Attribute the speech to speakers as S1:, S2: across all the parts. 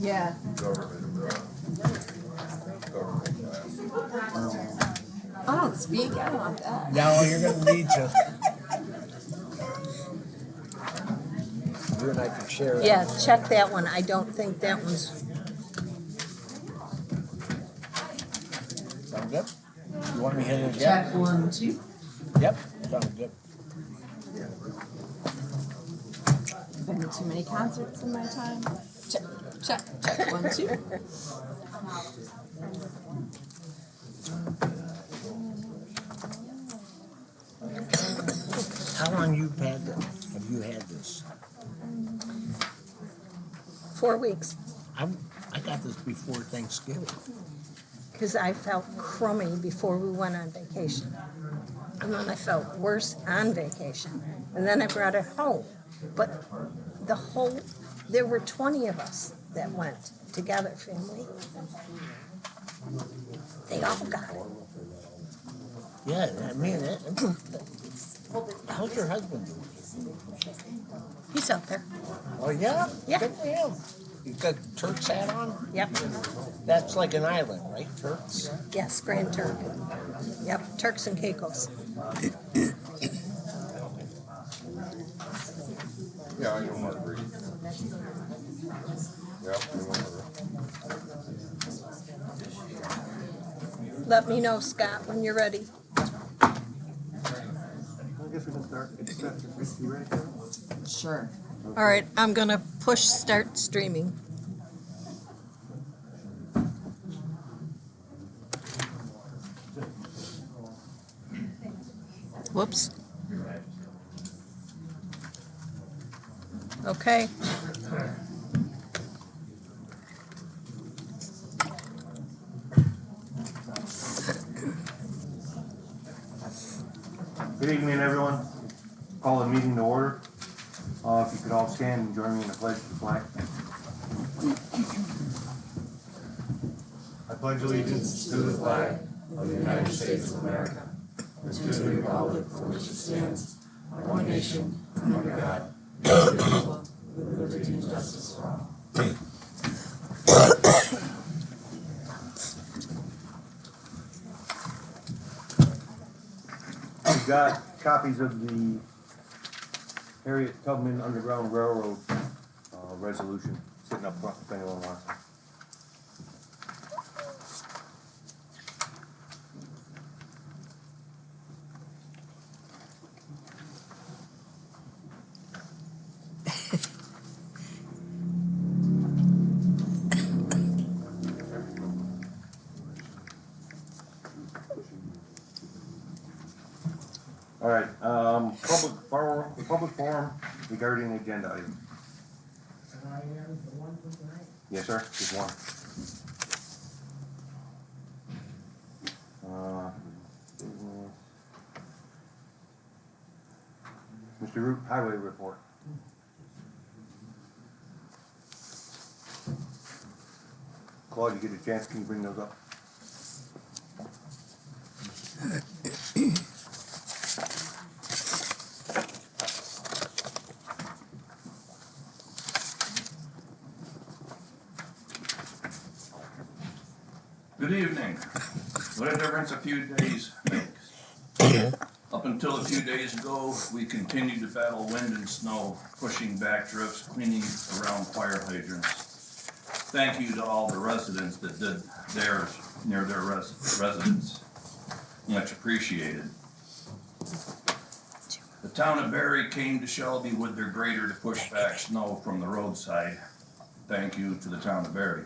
S1: Yeah.
S2: government class.
S1: I don't speak. I don't want that.
S3: No, you're going to need to. You and I can share that.
S4: Yeah, check that one. I don't think that one's.
S3: Sound good? You want me to hit it again?
S1: Check 1, 2.
S3: Yep, sounds good.
S1: Been to too many concerts in my time. Check, check 1, 2.
S3: How long have you had this?
S4: 4 weeks.
S3: I got this before Thanksgiving.
S4: Because I felt crummy before we went on vacation. And then I felt worse on vacation. And then I brought it home. But there were 20 of us that went together, family. They all got it.
S3: Yeah, I mean, how's your husband doing?
S4: He's out there.
S3: Oh, yeah?
S4: Yeah.
S3: Good for him. You got Turk's hat on?
S4: Yep.
S3: That's like an island, right? Turks?
S4: Yes, Grand Turk. Yep, Turks and Caicos.
S2: Yeah, I know Marguerite. Yep, I know her.
S4: Let me know, Scott, when you're ready.
S5: I guess we can start. You ready?
S1: Sure.
S4: All right, I'm going to push start streaming. Whoops. Okay.
S5: Good evening, everyone. Call the meeting to order. If you could all stand and join me in the pledge of the flag. I pledge allegiance to the flag
S6: of the United States of America, and to the republic for which it stands, one nation, under God, indivisible, with liberty and justice for all.
S5: We've got copies of the Harriet Tubman Underground Railroad resolution sitting up front if anyone wants it. All right, public forum regarding the agenda item. Yes, sir, just one. Mr. Root, highway report. Claude, you get a chance, can you bring those up?
S7: Good evening. What a difference a few days makes. Up until a few days ago, we continued to battle wind and snow, pushing back drifts, cleaning around fire hydrants. Thank you to all the residents that did theirs near their residence. Much appreciated. The town of Barry came to Shelby with their grader to push back snow from the roadside. Thank you to the town of Barry.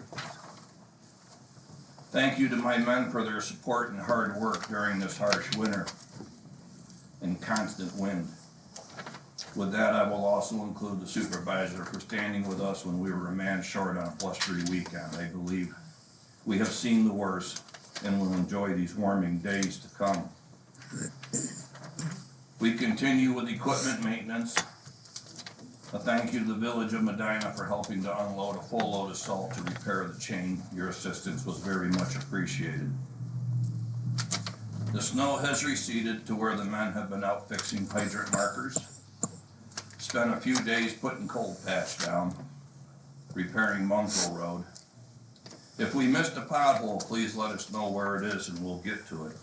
S7: Thank you to my men for their support and hard work during this harsh winter and constant wind. With that, I will also include the supervisor for standing with us when we were a man short on a blustery weekend. I believe we have seen the worst and will enjoy these warming days to come. We continue with equipment maintenance. A thank you to the village of Medina for helping to unload a full load of salt to repair the chain. Your assistance was very much appreciated. The snow has receded to where the men have been out fixing hydrant markers. Spent a few days putting cold patch down. repairing Mungo Road. If we missed a pothole, please let us know where it is and we'll get to it.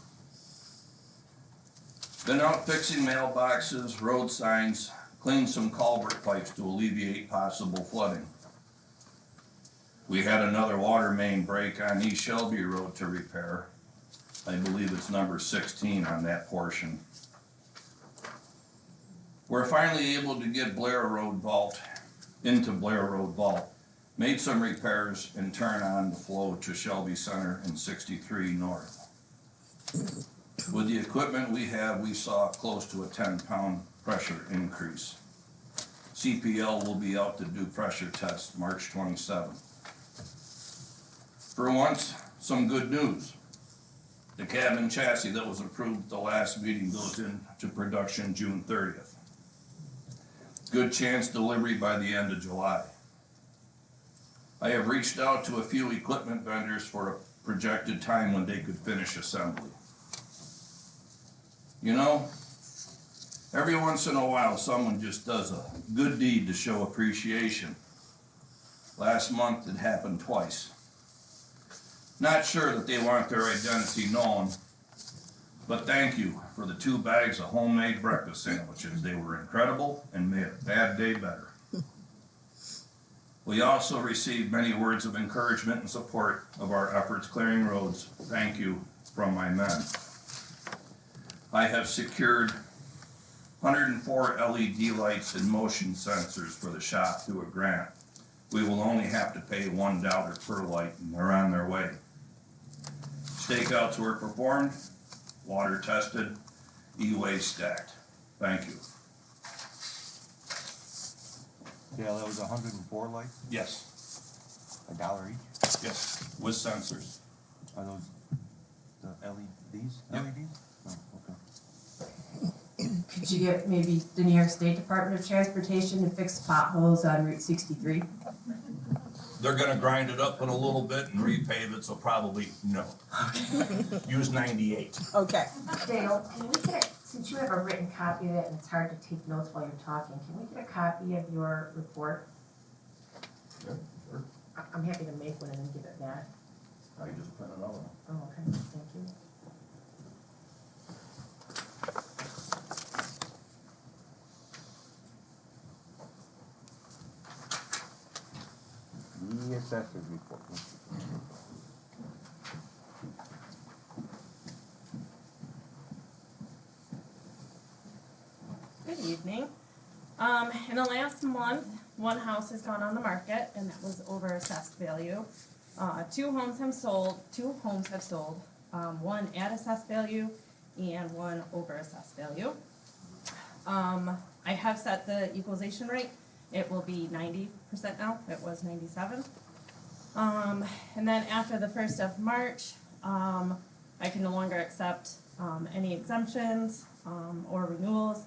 S7: Been out fixing mailboxes, road signs, cleaned some culvert pipes to alleviate possible flooding. We had another water main break on East Shelby Road to repair. I believe it's number 16 on that portion. We're finally able to get Blair Road Vault into Blair Road Vault. Made some repairs and turn on the flow to Shelby Center and 63 North. With the equipment we have, we saw close to a 10-pound pressure increase. CPL will be out to do pressure tests March 27th. For once, some good news. The cabin chassis that was approved at the last meeting goes into production June 30th. Good chance delivery by the end of July. I have reached out to a few equipment vendors for a projected time when they could finish assembly. You know, every once in a while someone just does a good deed to show appreciation. Last month it happened twice. Not sure that they want their identity known, but thank you for the 2 bags of homemade breakfast sandwiches. They were incredible and made a bad day better. We also received many words of encouragement and support of our efforts clearing roads. Thank you from my men. I have secured 104 LED lights and motion sensors for the shop through a grant. We will only have to pay $1 per light and they're on their way. Stakeouts were performed, water tested, e-waste stacked. Thank you.
S5: Yeah, that was 104 lights,
S7: Yes,
S5: $1 each.
S7: yes, with sensors.
S5: Are those the LEDs?
S7: Yep.
S5: LEDs? Oh, okay.
S6: Could you get maybe the New York State Department of Transportation to fix potholes on Route 63?
S7: They're gonna grind it up in a little bit and repave it, so probably no. Use 98.
S6: Okay.
S8: Dale, can we get, since you have a written copy of it and it's hard to take notes while you're talking, can we get a copy of your report?
S7: Yeah, sure.
S8: I'm happy to make one and then give it back.
S7: I just print another one.
S8: Oh, okay, thank you.
S5: The assessor's report.
S1: Good evening. In the last month, one house has gone on the market and that was over assessed value. Two homes have sold, one at assessed value and one over assessed value. I have set the equalization rate. It will be 90% now. It was 97. And then after the 1st of March, I can no longer accept any exemptions or renewals.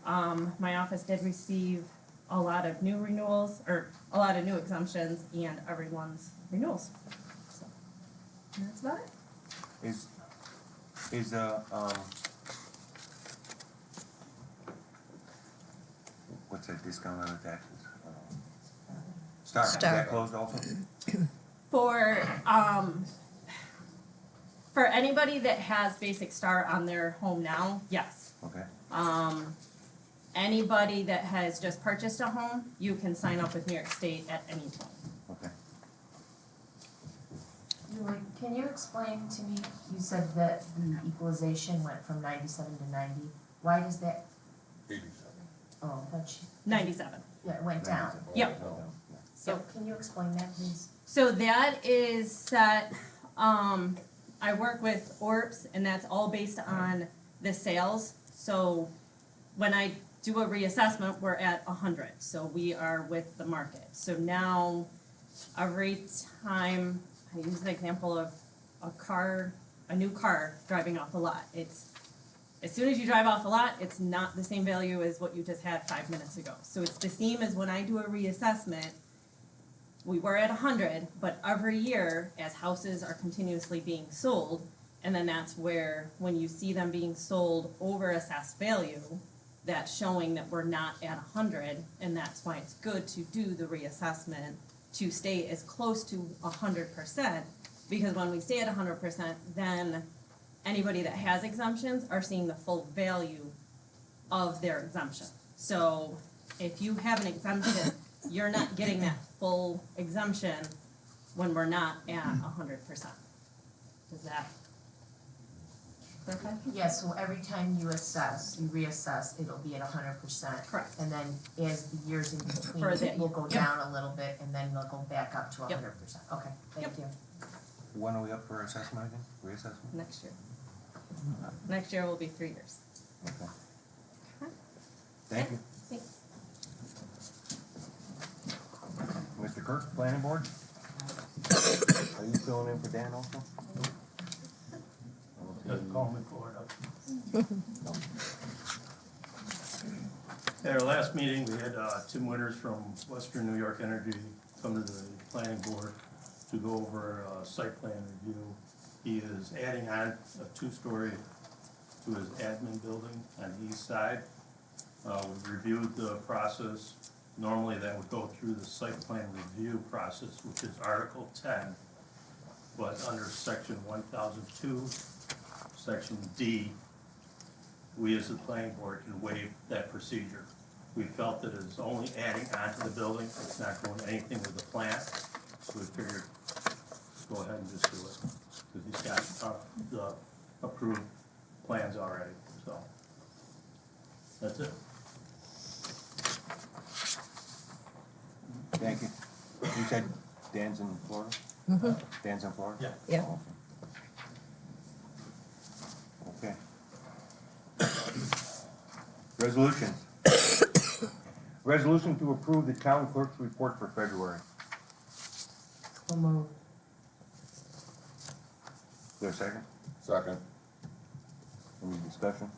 S1: My office did receive a lot of new renewals, or a lot of new exemptions, and everyone's renewals. So, and that's about it.
S5: Is what's that discount on the taxes? Star, is that closed also?
S1: For anybody that has basic star on their home now, yes.
S5: Okay.
S1: Anybody that has just purchased a home, you can sign up with New York State at any time.
S5: Okay.
S8: Julie, can you explain to me, you said that the equalization went from 97 to 90. Why does that,
S2: 87.
S8: oh, that's,
S1: 97.
S8: yeah, it went down.
S1: Yep.
S8: So can you explain that, please?
S1: So that is set, I work with ORPS and that's all based on the sales. So when I do a reassessment, we're at 100. So we are with the market. So now every time, I use an example of a new car driving off the lot. It's, as soon as you drive off the lot, it's not the same value as what you just had 5 minutes ago. So it's the same as when I do a reassessment. We were at 100, but every year, as houses are continuously being sold, and then that's where, when you see them being sold over assessed value, that's showing that we're not at 100, and that's why it's good to do the reassessment to stay as close to 100%, because when we stay at 100%, then anybody that has exemptions are seeing the full value of their exemption. So if you have an exemption, you're not getting that full exemption when we're not at 100%. Does that clarify?
S8: Yeah, so every time you assess, you reassess, it'll be at 100%.
S1: Correct.
S8: And then as the years in between,
S1: For the-
S8: it will go
S1: yep.
S8: down a little bit, and then they'll go back up to
S1: Yep.
S8: 100%. Okay, thank
S1: Yep.
S8: you.
S5: When are we up for assessment again? Reassessment?
S1: Next year. Next year will be 3 years.
S5: Okay.
S1: Okay.
S5: Thank you.
S1: Thanks.
S5: Mr. Kirk, planning board? Are you filling in for Dan also?
S9: Just call me for it. At our last meeting, we had Tim Winters from Western New York Energy come to the planning board to go over site plan review. He is adding on a 2-story to his admin building on the east side. We reviewed the process. Normally that would go through the site plan review process, which is Article 10. But under section 1002, section D, we as the planning board can waive that procedure. We felt that it's only adding onto the building, it's not going anything with the plant, so we figured, go ahead and just do it. Because he's got the approved plans already, so. That's it.
S5: Thank you. You said Dan's in Florida? Dan's in Florida?
S9: Yeah.
S4: Yeah.
S5: Oh, okay. Resolution. Resolution to approve the town clerk's report for February.
S8: So moved.
S5: Is there a second?
S2: Second.
S5: Any discussion?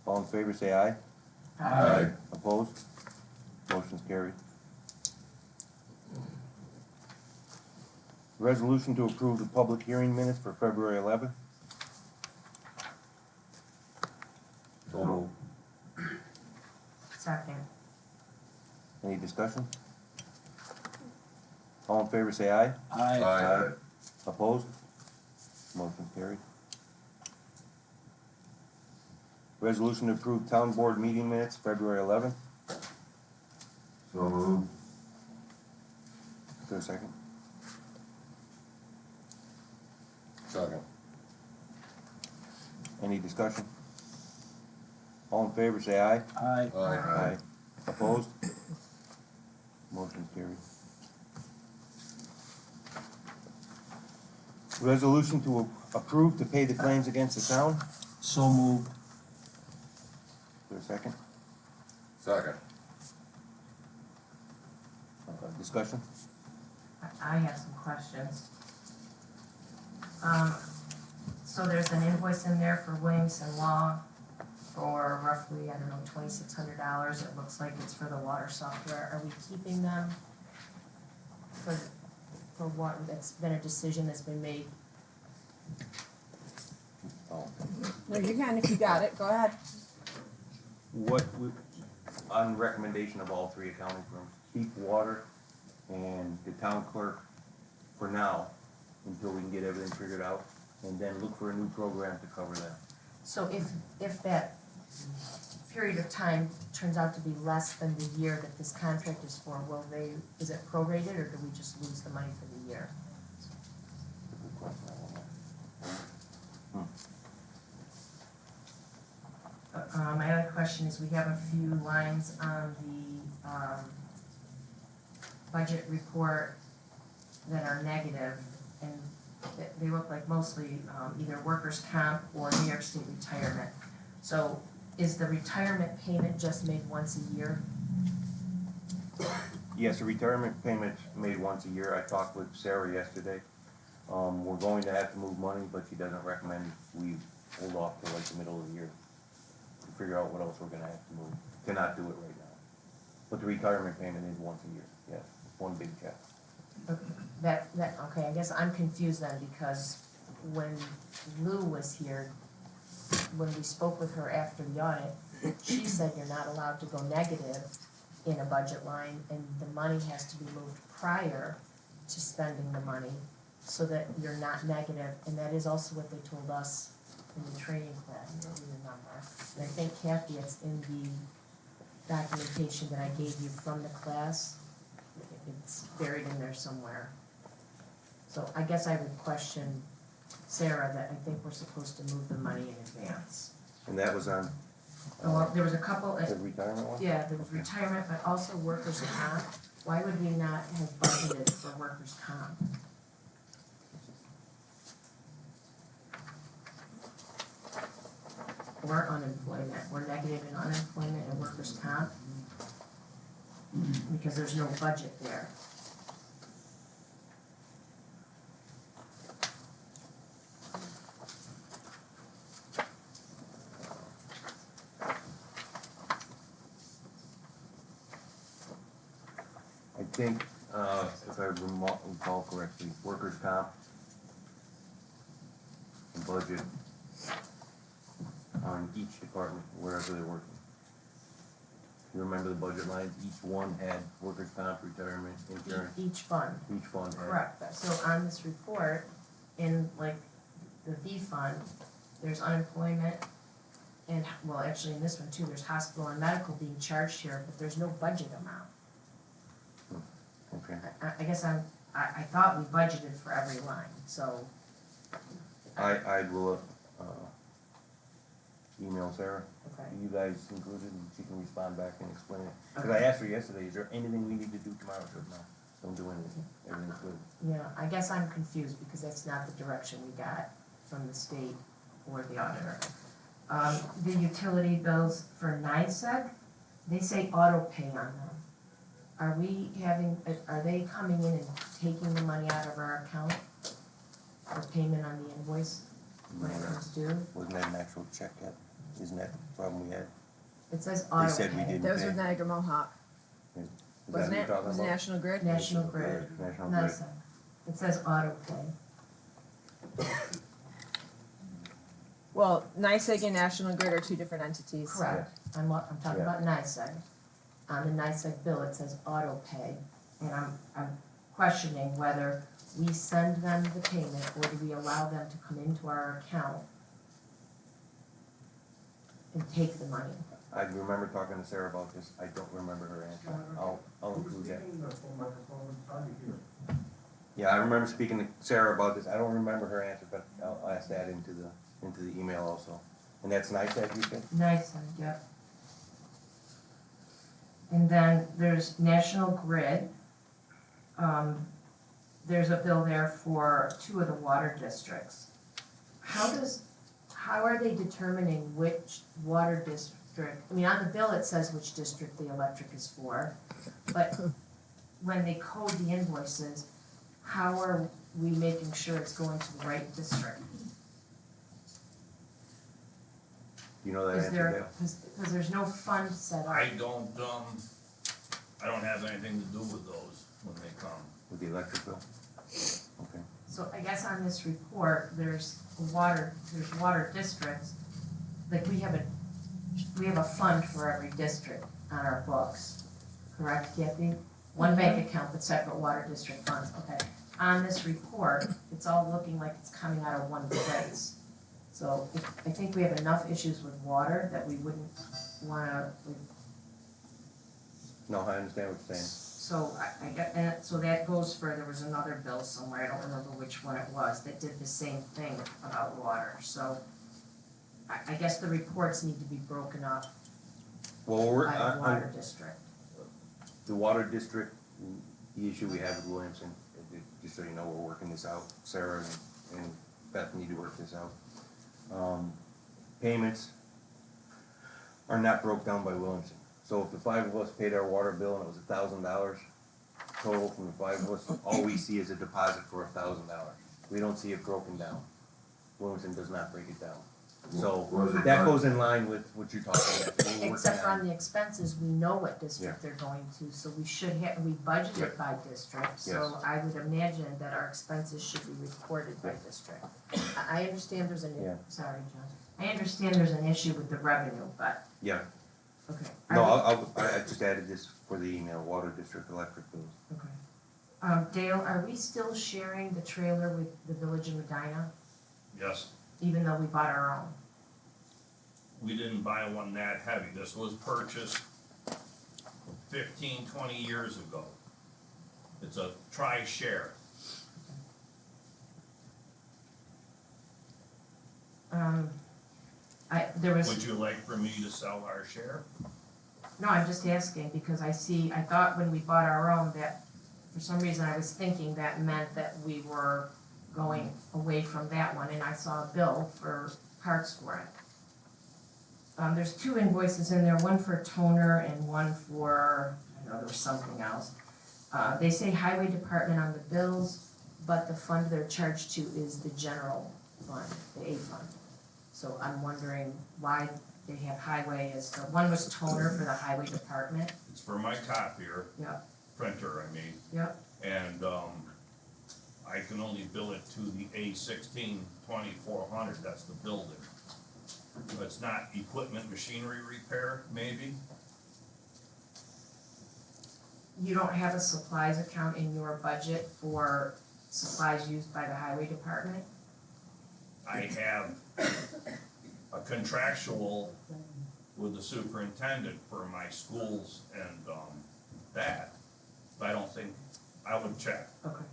S5: All in favor, say aye.
S2: Aye.
S5: Opposed? Motion's carried. Resolution to approve the public hearing minutes for February 11th.
S2: So moved.
S8: Second.
S5: Any discussion? All in favor, say aye.
S2: Aye.
S5: Opposed? Motion carried. Resolution to approve town board meeting minutes, February 11th.
S2: So moved.
S5: Is there a second?
S2: Second.
S5: Any discussion? All in favor, say aye.
S2: Aye.
S5: Opposed? Motion carried. Resolution to approve to pay the claims against the town.
S3: So moved.
S5: Is there a second?
S2: Second.
S5: Discussion?
S8: I have some questions. So there's an invoice in there for Williamson Law for roughly, I don't know, $2,600. It looks like it's for the water software. Are we keeping them for what, that's been a decision that's been made?
S5: Oh.
S10: No, you can if you got it, go ahead.
S5: On recommendation of all 3 accounting firms, keep water and the town clerk for now, until we can get everything figured out, and then look for a new program to cover that.
S8: So if that period of time turns out to be less than the year that this contract is for, is it prorated, or do we just lose the money for the year?
S5: Good question, I don't know.
S8: My other question is, we have a few lines on the, budget report that are negative, and they look like mostly, either workers' comp or New York State retirement. So is the retirement payment just made once a year?
S5: Yes, a retirement payment's made once a year. I talked with Sarah yesterday. We're going to have to move money, but she doesn't recommend we hold off till like the middle of the year to figure out what else we're gonna have to move, to not do it right now. But the retirement payment is once a year, yes, one big check.
S8: Okay, I guess I'm confused then, because when Lou was here, when we spoke with her after the audit, she said you're not allowed to go negative in a budget line, and the money has to be moved prior to spending the money, so that you're not negative, and that is also what they told us in the training class, you remember. And I think Kathy, it's in the documentation that I gave you from the class, it's buried in there somewhere. So I guess I would question Sarah that I think we're supposed to move the money in advance.
S5: And that was on,
S8: Well, there was a couple,
S5: the retirement one?
S8: yeah, there was retirement, but also workers' comp. Why would we not have budgeted for workers' comp? Or unemployment, we're negative in unemployment and workers' comp, because there's no budget there.
S5: I think, if I recall correctly, workers' comp and budget on each department, wherever they're working. You remember the budget lines? Each one had workers' comp, retirement, insurance,
S8: Each fund.
S5: each fund had.
S8: Correct, but so on this report, in like the B fund, there's unemployment, and, well, actually in this one too, there's hospital and medical being charged here, but there's no budget amount.
S5: Okay.
S8: I guess I thought we budgeted for every line, so.
S5: I will, email Sarah,
S8: Okay.
S5: you guys included, and she can respond back and explain it. Cause I asked her yesterday, is there anything we need to do tomorrow? She said, no, don't do anything, everything's good.
S8: Yeah, I guess I'm confused because that's not the direction we got from the state or the auditor. The utility bills for NICEAG, they say auto pay on them. Are we having, are they coming in and taking the money out of our account for payment on the invoice when it comes due?
S5: Wasn't that an actual check yet? Isn't that the problem we had?
S8: It says
S5: They
S8: auto
S5: said we
S8: pay.
S5: didn't
S10: That was
S5: pay.
S10: with Niagara Mohawk,
S5: Is that
S10: wasn't
S5: what you're
S10: it?
S5: talking
S10: Was
S5: about?
S10: National Grid?
S8: National Grid,
S5: National Grid.
S8: NICEAG. It says auto pay.
S10: Well, NICEAG and National Grid are two different entities.
S8: Correct. I'm talking about NICEAG. On the NICEAG bill, it says auto pay, and I'm questioning whether we send them the payment or do we allow them to come into our account and take the money.
S5: I remember talking to Sarah about this, I don't remember her answer, I'll include that. Yeah, I remember speaking to Sarah about this, I don't remember her answer, but I'll ask that into the email also. And that's NICEAG, you said?
S8: NICEAG, yep. And then there's National Grid. There's a bill there for 2 of the water districts. How are they determining which water district? I mean, on the bill it says which district the electric is for, but when they code the invoices, how are we making sure it's going to the right district?
S5: You know that
S8: Is
S5: answer,
S8: there,
S5: Dale?
S8: because there's no fund set up.
S7: I don't have anything to do with those when they come.
S5: With the electric bill? Okay.
S8: So I guess on this report, there's water districts, like we have a fund for every district on our books, correct, Kathy? One bank account but separate water district funds, okay. On this report, it's all looking like it's coming out of one place. So I think we have enough issues with water that we wouldn't wanna,
S5: No, I understand what you're saying.
S8: so I got, and so that goes for, there was another bill somewhere, I don't remember which one it was, that did the same thing about water, so I guess the reports need to be broken up
S5: Well, we're,
S8: by water district.
S5: the water district, the issue we have with Williamson, just so you know, we're working this out, Sarah and Beth need to work this out. Payments are not broke down by Williamson. So if the 5 of us paid our water bill and it was $1,000 total from the 5 of us, all we see is a deposit for $1,000. We don't see it broken down. Williamson does not break it down. So that goes in line with what you're talking about. We're working
S8: Except for
S5: on-
S8: on the expenses, we know what district they're going to, so we should have, we budget it by district, so I would imagine that our expenses should be reported by district. I understand there's
S5: Yeah.
S8: sorry, John, I understand there's an issue with the revenue, but
S5: Yeah,
S8: Okay.
S5: No,
S8: Are
S5: I just added this for the email, water district electric bills.
S8: we- Okay. Dale, are we still sharing the trailer with the Village of Medina,
S7: Yes,
S8: even though we bought our own?
S7: we didn't buy one that heavy. This was purchased 15, 20 years ago. It's a tri-share.
S8: There was.
S7: Would you like for me to sell our share?
S8: No, I'm just asking because I thought when we bought our own that, for some reason I was thinking that meant that we were going away from that one and I saw a bill for parts for it. There's 2 invoices in there, one for toner and one for, I don't know, there was something else. They say highway department on the bills, but the fund they're charged to is the general fund, the A fund. So I'm wondering why they have highway as the, one was toner for the highway department.
S7: It's for my copier,
S8: Yep,
S7: printer, I mean,
S8: yep,
S7: and, I can only bill it to the A16-2400, that's the building. It's not equipment machinery repair, maybe?
S8: you don't have a supplies account in your budget for supplies used by the highway department?
S7: I have a contractual with the superintendent for my schools and, that, but I don't think, I would check.
S8: Okay.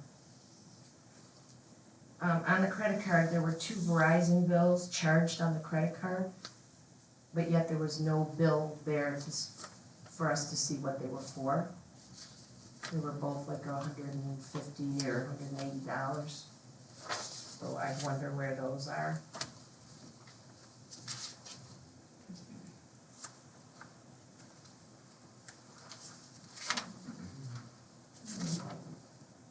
S8: On the credit card, there were 2 Verizon bills charged on the credit card, but yet there was no bill there for us to see what they were for. They were both like $150 or $180. So I wonder where those are.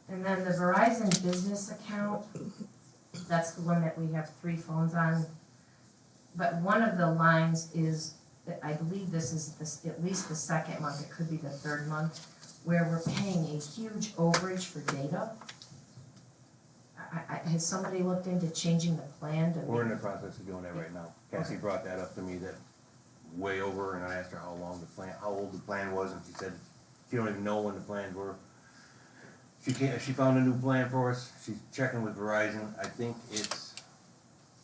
S8: And then the Verizon business account, that's the one that we have 3 phones on. But one of the lines is, I believe this is at least the 2nd month, it could be the 3rd month, where we're paying a huge overage for data. Has somebody looked into changing the plan to?
S5: We're in the process of doing that right now. Cassie brought that up to me, that way over, and I asked her how old the plan was, and she said she don't even know when the plans were. She found a new plan for us, she's checking with Verizon, I think it's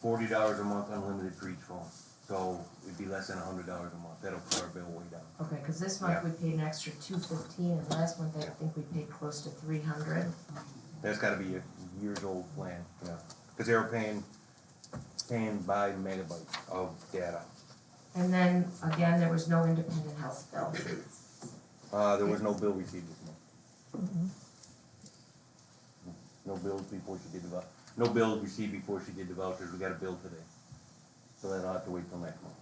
S5: $40 a month unlimited for each phone. So it'd be less than $100 a month, that'll put our bill way down.
S8: Okay, cause this month we paid an extra $215, and last month I think we paid close to $300.
S5: That's gotta be a years old plan, yeah, cause they were paying by megabyte of data.
S8: And then, again, there was no independent health bill.
S5: There was no bill received this month. No bills before she did no bills received before she did the vouchers, we got a bill today. So then I'll have to wait till next month.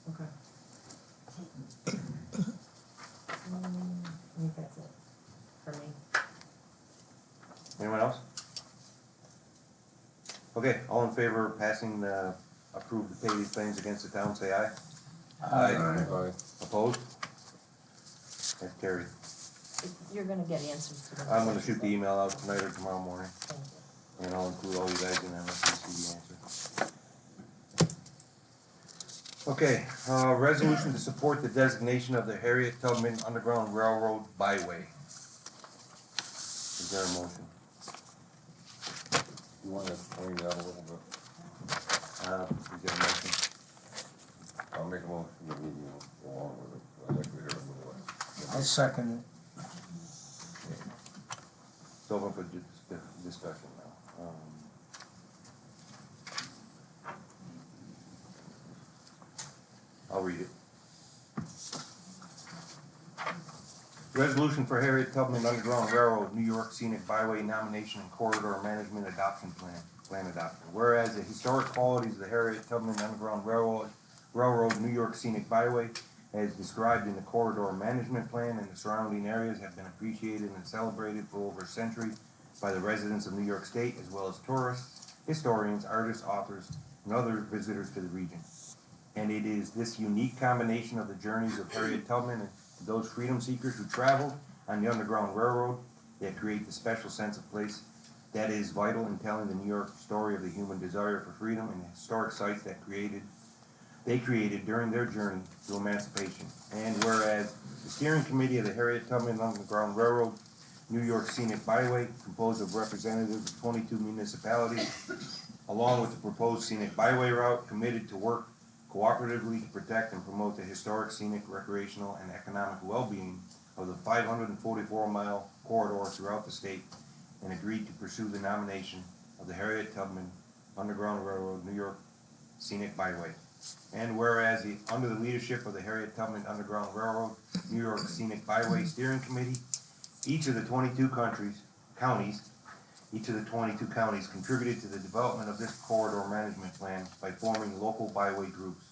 S8: Okay. I think that's it for me.
S5: Anyone else? Okay, all in favor of passing the, approve to pay these claims against the town, say aye.
S2: Aye.
S5: Opposed? That's carried.
S4: You're gonna get answers to them.
S5: I'm gonna shoot the email out tonight or tomorrow morning, and I'll include all you guys in that, let you see the answer. Okay, resolution to support the designation of the Harriet Tubman Underground Railroad byway. Is there a motion?
S2: You wanna explain that a little bit?
S5: Is there a motion?
S2: I'll make a motion to move along with it. I'd like to hear it a little bit.
S3: I'll second it.
S5: It's open for discussion now. I'll read it. Resolution for Harriet Tubman Underground Railroad, New York Scenic Byway Nomination and Corridor Management Adoption Plan adoption. Whereas the historic qualities of the Harriet Tubman Underground Railroad, New York Scenic Byway, as described in the Corridor Management Plan and the surrounding areas, have been appreciated and celebrated for over a century by the residents of New York State, as well as tourists, historians, artists, authors, and other visitors to the region. And it is this unique combination of the journeys of Harriet Tubman and those freedom seekers who traveled on the Underground Railroad that create the special sense of place that is vital in telling the New York story of the human desire for freedom and the historic sites that created they created during their journey to emancipation. And whereas the steering committee of the Harriet Tubman Underground Railroad New York Scenic Byway, composed of representatives of 22 municipalities, along with the proposed scenic byway route, committed to work cooperatively to protect and promote the historic, scenic, recreational, and economic well-being of the 544-mile corridor throughout the state, and agreed to pursue the nomination of the Harriet Tubman Underground Railroad New York Scenic Byway. And whereas under the leadership of the Harriet Tubman Underground Railroad New York Scenic Byway Steering Committee, each of the 22 counties contributed to the development of this corridor management plan by forming local byway groups,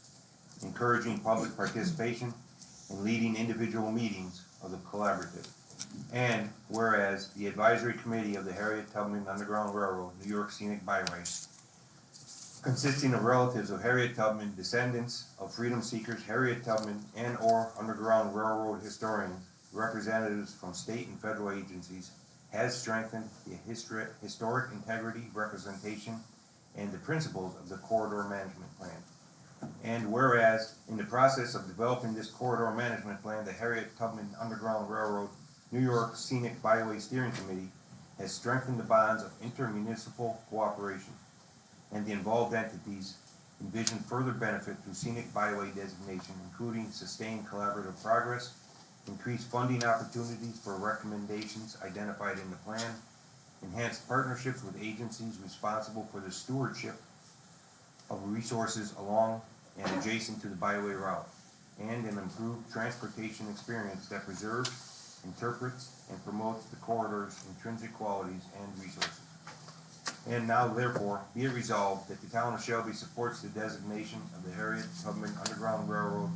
S5: encouraging public participation, and leading individual meetings of the collaborative. And whereas the advisory committee of the Harriet Tubman Underground Railroad New York Scenic Byway, consisting of relatives of Harriet Tubman, descendants of freedom seekers, Harriet Tubman, and or Underground Railroad historians, representatives from state and federal agencies, has strengthened the historic integrity, representation, and the principles of the corridor management plan. And whereas in the process of developing this corridor management plan, the Harriet Tubman Underground Railroad New York Scenic Byway Steering Committee has strengthened the bonds of intermunicipal cooperation, and the involved entities envision further benefit through scenic byway designation, including sustained collaborative progress, increased funding opportunities for recommendations identified in the plan, enhanced partnerships with agencies responsible for the stewardship of resources along and adjacent to the byway route, and an improved transportation experience that preserves, interprets, and promotes the corridor's intrinsic qualities and resources. And now therefore be it resolved that the town of Shelby supports the designation of the Harriet Tubman Underground Railroad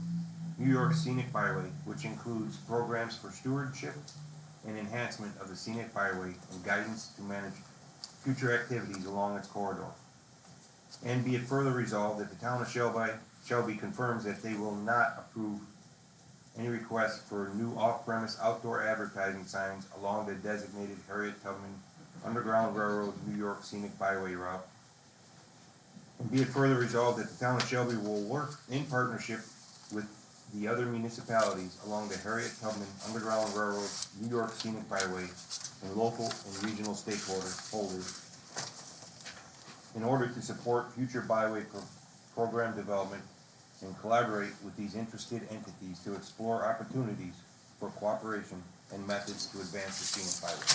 S5: New York Scenic Byway, which includes programs for stewardship and enhancement of the scenic byway and guidance to manage future activities along its corridor. And be it further resolved that the town of Shelby confirms that they will not approve any request for new off-premise outdoor advertising signs along the designated Harriet Tubman Underground Railroad New York Scenic Byway route. And be it further resolved that the town of Shelby will work in partnership with the other municipalities along the Harriet Tubman Underground Railroad New York Scenic Byway and local and regional stakeholders in order to support future byway program development and collaborate with these interested entities to explore opportunities for cooperation and methods to advance the scenic byway.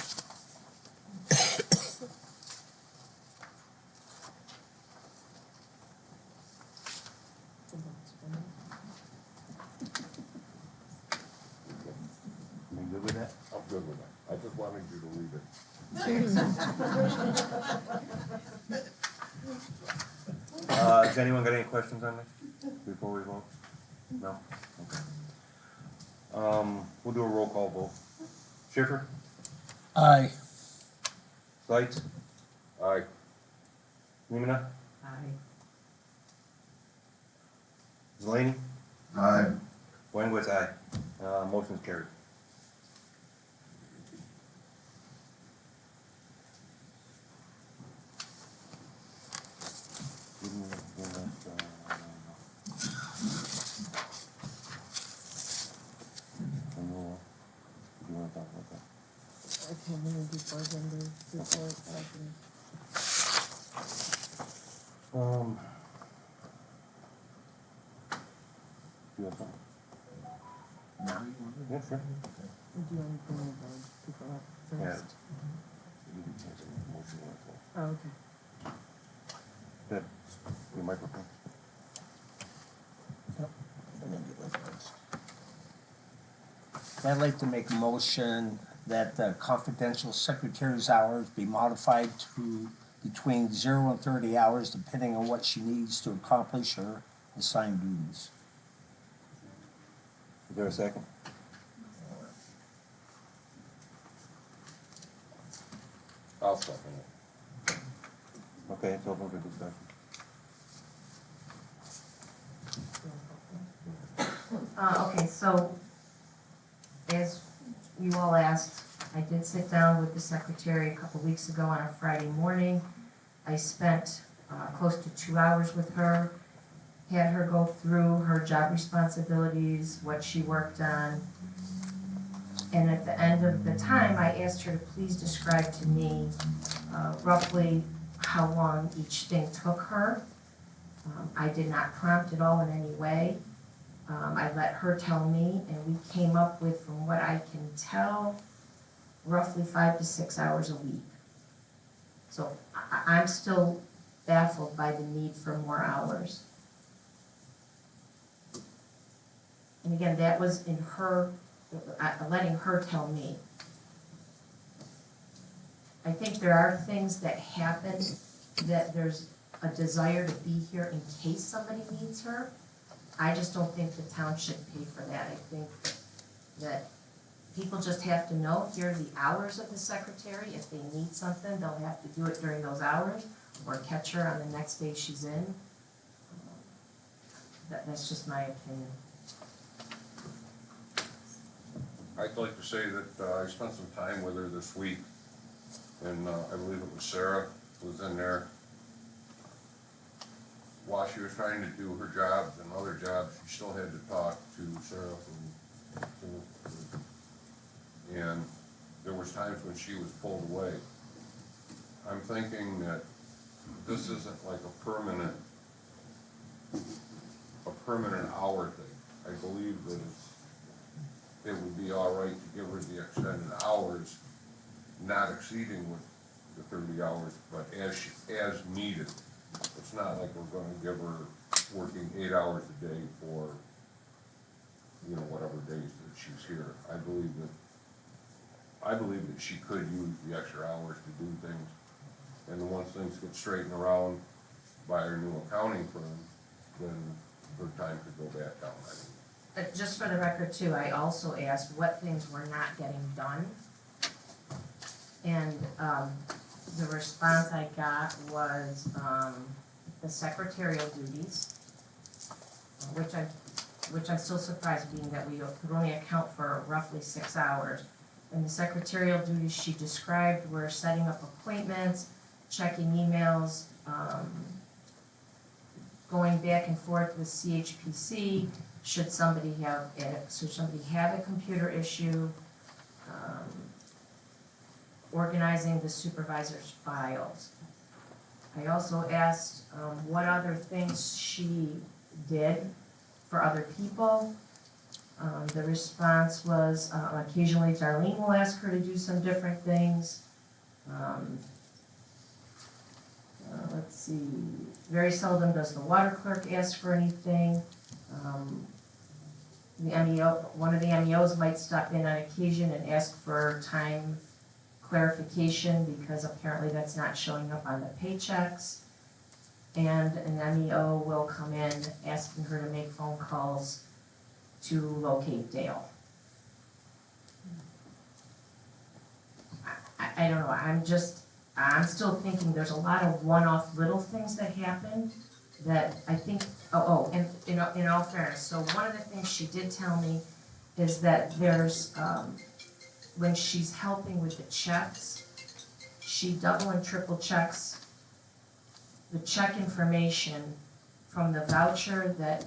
S5: You good with that?
S2: I'm good with that. I just wanted you to read it.
S5: Has anyone got any questions on this before we vote? No? Okay. We'll do a roll call vote. Schiffer?
S3: Aye.
S5: Seitz?
S2: Aye.
S5: Lemina?
S8: Aye.
S5: Zelini?
S2: Aye.
S5: Wengwitz, aye. Motion's carried.
S10: Okay, I'm gonna do board members before I can.
S5: You have something? Yeah, sure.
S10: Do you want to bring the board people up
S5: Yeah.
S10: first?
S5: Motion.
S10: Oh, okay.
S5: Good. Your microphone.
S3: I'd like to make a motion that the confidential secretary's hours be modified to between 0 and 30 hours, depending on what she needs to accomplish her assigned duties.
S5: Is there a second?
S2: I'll second it.
S5: Okay, it's open for discussion.
S8: Okay, so as you all asked, I did sit down with the secretary a couple weeks ago on a Friday morning. I spent close to 2 hours with her, had her go through her job responsibilities, what she worked on. And at the end of the time, I asked her to please describe to me roughly how long each thing took her. I did not prompt at all in any way. I let her tell me, and we came up with, from what I can tell, roughly 5 to 6 hours a week. So I'm still baffled by the need for more hours. And again, that was in her, letting her tell me. I think there are things that happen that there's a desire to be here in case somebody needs her. I just don't think the town should pay for that. I think that people just have to know, here are the hours of the secretary. If they need something, they'll have to do it during those hours, or catch her on the next day she's in. That's just my opinion.
S2: I'd like to say that I spent some time with her this week, and I believe it was Sarah who was in there. While she was trying to do her jobs and other jobs, she still had to talk to Sarah and there was times when she was pulled away. I'm thinking that this isn't like a permanent hour thing. I believe that it would be all right to give her the extended hours, not exceeding with the 30 hours, but as needed. It's not like we're gonna give her working 8 hours a day for, you know, whatever days that she's here. I believe that she could use the extra hours to do things. And once things get straightened around by our new accounting firm, then her time could go back down.
S8: Just for the record too, I also asked what things were not getting done. And the response I got was the secretarial duties, which I'm still surprised, being that we could only account for roughly 6 hours. And the secretarial duties she described were setting up appointments, checking emails, going back and forth with CHPC, should somebody have a computer issue, organizing the supervisor's files. I also asked what other things she did for other people. The response was occasionally Darlene will ask her to do some different things. Let's see, very seldom does the water clerk ask for anything. One of the MEOs might stop in on occasion and ask for time clarification, because apparently that's not showing up on the paychecks. And an MEO will come in asking her to make phone calls to locate Dale. I don't know, I'm still thinking there's a lot of one-off little things that happen that I think, and in all fairness, so one of the things she did tell me is that there's, when she's helping with the checks, she double and triple checks the check information from the voucher that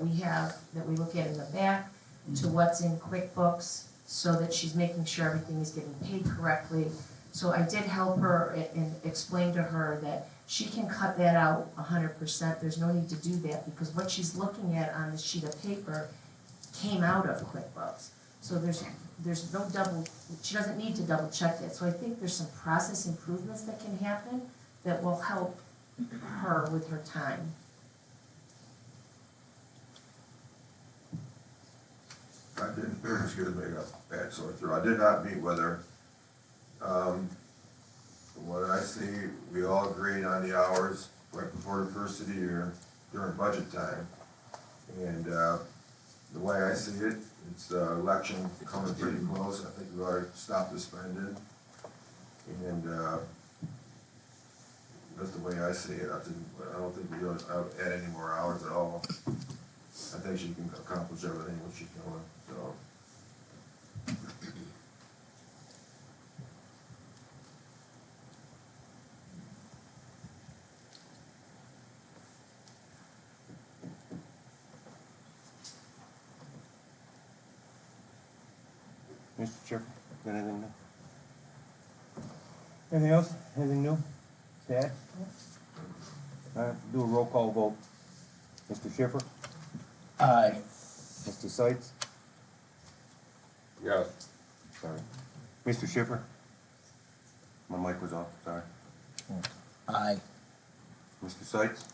S8: we look at in the back to what's in QuickBooks, so that she's making sure everything is getting paid correctly. So I did help her and explain to her that she can cut that out 100%. There's no need to do that, because what she's looking at on the sheet of paper came out of QuickBooks. So there's no double, she doesn't need to double check that. So I think there's some process improvements that can happen that will help her with her time.
S11: I didn't, excuse me, a bad sore throat. I did not meet with her. From what I see, we all agreed on the hours right before the first of the year during budget time. And the way I see it, it's the election coming pretty close. I think we ought to stop the spending. And that's the way I see it. I don't think we ought to add any more hours at all. I think she can accomplish everything what she's doing, so.
S5: Mr. Chairman, got anything new? Anything else? Anything new? To add? All right, do a roll call vote. Mr. Schiffer?
S3: Aye.
S5: Mr. Seitz?
S2: Yes.
S5: Sorry. Mr. Schiffer? My mic was off, sorry.
S3: Aye.
S5: Mr. Seitz?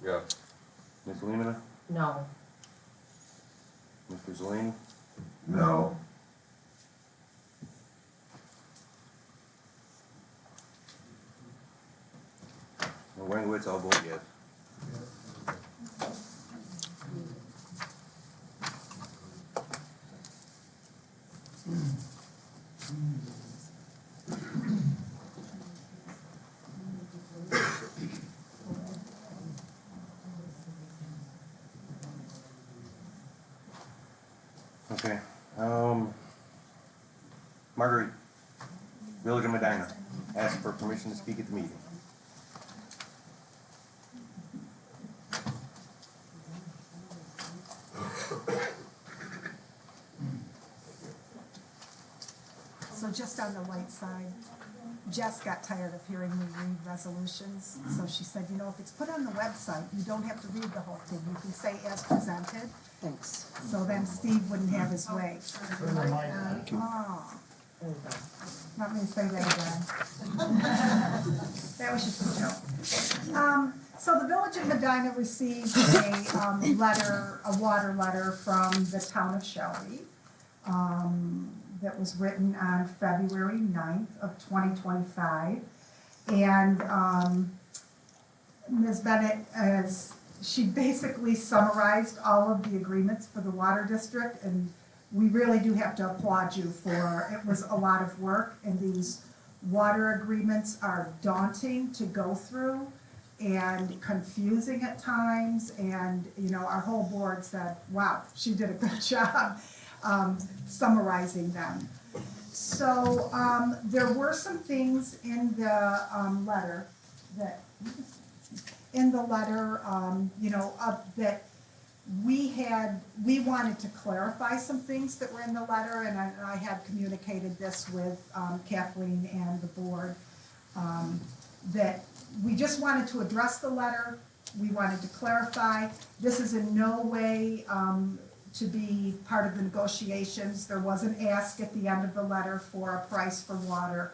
S2: Yes.
S5: Ms. Lemon?
S8: No.
S5: Mr. Zelini?
S11: No.
S5: And Wengwitz, I'll vote yes. Okay, Marguerite, Village of Medina, ask for permission to speak at the meeting.
S12: So just on the light side, Jess got tired of hearing me read resolutions, so she said, you know, if it's put on the website, you don't have to read the whole thing, you can say as presented.
S10: Thanks.
S12: So then Steve wouldn't have his way. Oh. Not me to say that again. That was just a joke. So the Village of Medina received a letter, a water letter from the town of Shelby, that was written on February 9th of 2025. And Ms. Bennett, she basically summarized all of the agreements for the water district, and we really do have to applaud you for, it was a lot of work, and these water agreements are daunting to go through and confusing at times, and, you know, our whole board said, wow, she did a good job summarizing them. So there were some things in the letter that, you know, that we wanted to clarify some things that were in the letter, and I had communicated this with Kathleen and the board, that we just wanted to address the letter, we wanted to clarify. This is in no way to be part of the negotiations. There was an ask at the end of the letter for a price for water,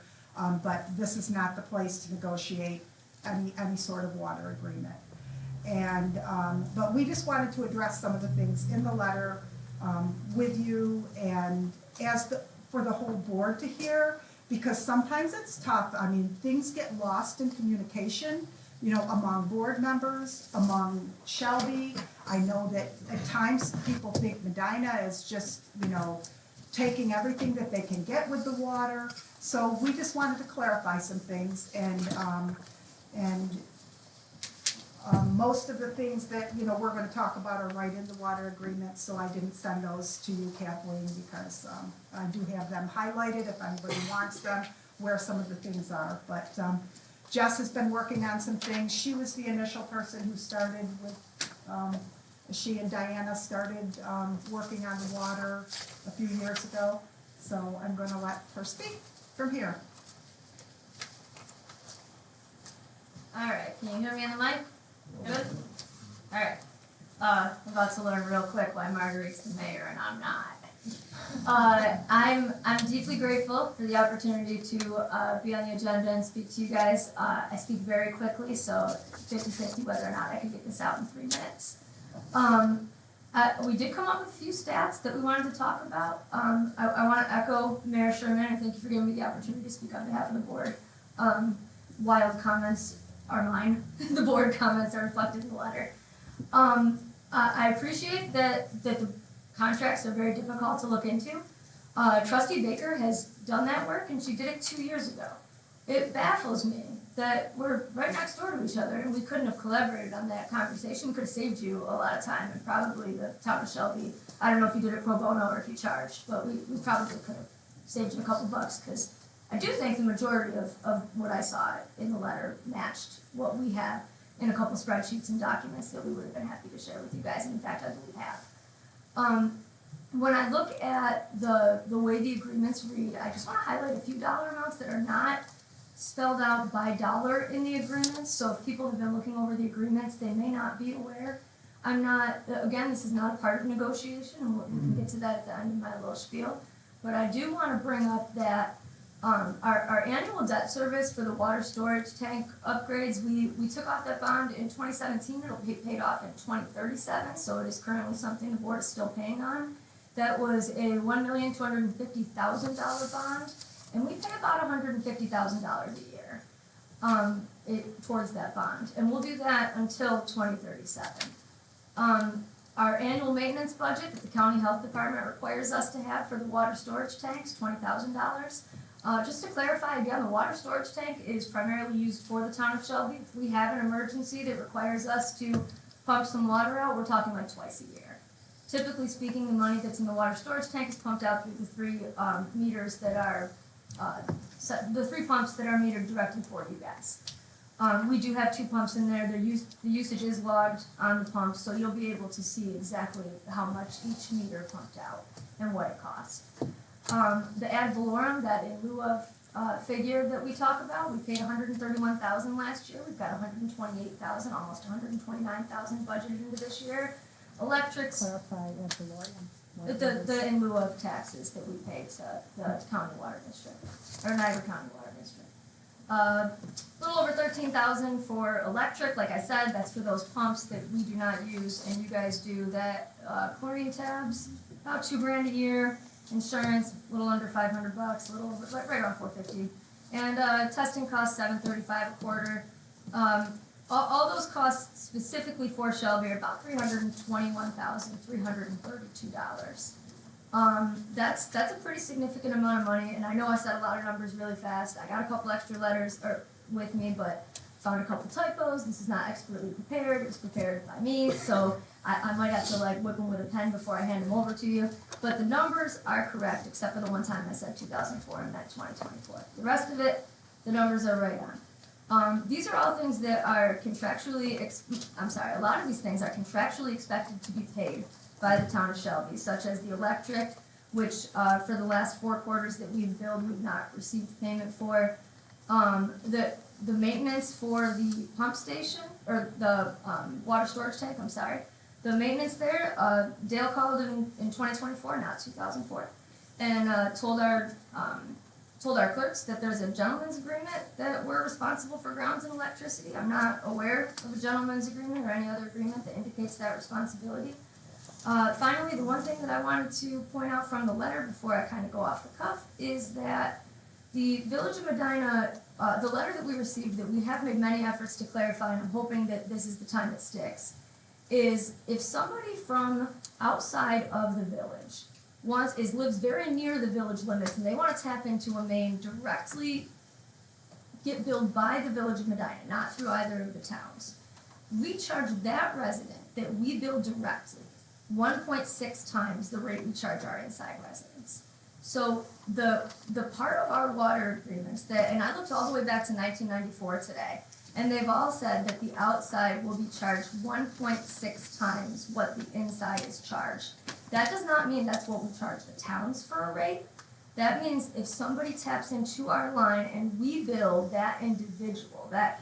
S12: but this is not the place to negotiate any sort of water agreement. And, but we just wanted to address some of the things in the letter with you and for the whole board to hear, because sometimes it's tough. I mean, things get lost in communication, you know, among board members, among Shelby. I know that at times people think Medina is just, you know, taking everything that they can get with the water. So we just wanted to clarify some things, and most of the things that, you know, we're gonna talk about are right in the water agreement, so I didn't send those to you, Kathleen, because I do have them highlighted if anybody wants them, where some of the things are. But Jess has been working on some things. She was the initial person who started with, she and Diana started working on the water a few years ago, so I'm gonna let her speak from here.
S13: All right, can you hear me on the mic? Good? All right. I'm about to learn real quick why Marguerite's the mayor and I'm not. I'm deeply grateful for the opportunity to be on the agenda and speak to you guys. I speak very quickly, so 50-50 whether or not I can get this out in 3 minutes. We did come up with a few stats that we wanted to talk about. I want to echo Mayor Sherman, and thank you for giving me the opportunity to speak on behalf of the board. Wild comments are mine. The board comments are reflected in the letter. I appreciate that the contracts are very difficult to look into. Trustee Baker has done that work, and she did it 2 years ago. It baffles me that we're right next door to each other, and we couldn't have collaborated on that conversation. We could have saved you a lot of time, and probably the town of Shelby, I don't know if you did it pro bono or if you charged, but we probably could have saved you a couple bucks, because I do think the majority of what I saw in the letter matched what we have in a couple spreadsheets and documents that we would have been happy to share with you guys, and in fact I believe have. when I look at the way the agreements read, I just wanna highlight a few dollar amounts that are not spelled out by dollar in the agreements, so if people have been looking over the agreements, they may not be aware. I'm not, again, this is not a part of negotiation, and we can get to that at the end of my little spiel, but I do wanna bring up that our annual debt service for the water storage tank upgrades, we took off that bond in 2017, it'll be paid off in 2037, so it is currently something the board is still paying on. That was a $1,250,000 bond, and we pay about $150,000 a year towards that bond, and we'll do that until 2037. Our annual maintenance budget that the county health department requires us to have for the water storage tanks, $20,000. Just to clarify again, the water storage tank is primarily used for the town of Shelby. If we have an emergency that requires us to pump some water out, we're talking like twice a year. Typically speaking, the money that's in the water storage tank is pumped out through the three meters that are, the three pumps that are metered directly for you guys. We do have 2 pumps in there. The usage is logged on the pumps, so you'll be able to see exactly how much each meter pumped out and what it costs. The ad valorem, that in lieu of figure that we talk about, we paid $131,000 last year. We've got $128,000, almost $129,000 budgeted into this year. Electrics.
S10: Clarify ad valorem.
S13: The in lieu of taxes that we pay to the county water district, or Niagara County Water District. A little over $13,000 for electric. Like I said, that's for those pumps that we do not use and you guys do. That chlorine tabs, about $2,000 a year. Insurance, a little under $500, a little over, right around $450. And testing costs $735 a quarter. All those costs specifically for Shelby are about $321,332. That's a pretty significant amount of money, and I know I said a lot of numbers really fast. I got a couple extra letters with me, but found a couple typos. This is not expertly prepared. It was prepared by me, so I might have to like whip them with a pen before I hand them over to you. But the numbers are correct, except for the one time I said 2004 and meant 2024. The rest of it, the numbers are right on. These are all things that are contractually, a lot of these things are contractually expected to be paid by the town of Shelby, such as the electric, which for the last 4 quarters that we've billed, we've not received payment for. The maintenance for the pump station, or the water storage tank, I'm sorry. The maintenance there, Dale called in 2024, not 2004, and told our clerks that there's a gentleman's agreement that we're responsible for grounds and electricity. I'm not aware of a gentleman's agreement or any other agreement that indicates that responsibility. Finally, the one thing that I wanted to point out from the letter before I kind of go off the cuff is that the Village of Medina, the letter that we received that we have made many efforts to clarify, and I'm hoping that this is the time that sticks, is if somebody from outside of the village lives very near the village limits and they want to tap into a main directly get billed by the Village of Medina, not through either of the towns, we charge that resident that we bill directly 1.6 times the rate we charge our inside residents. So the part of our water agreements that, and I looked all the way back to 1994 today, and they've all said that the outside will be charged 1.6 times what the inside is charged. That does not mean that's what we charge the towns for a rate. That means if somebody taps into our line and we bill that individual, that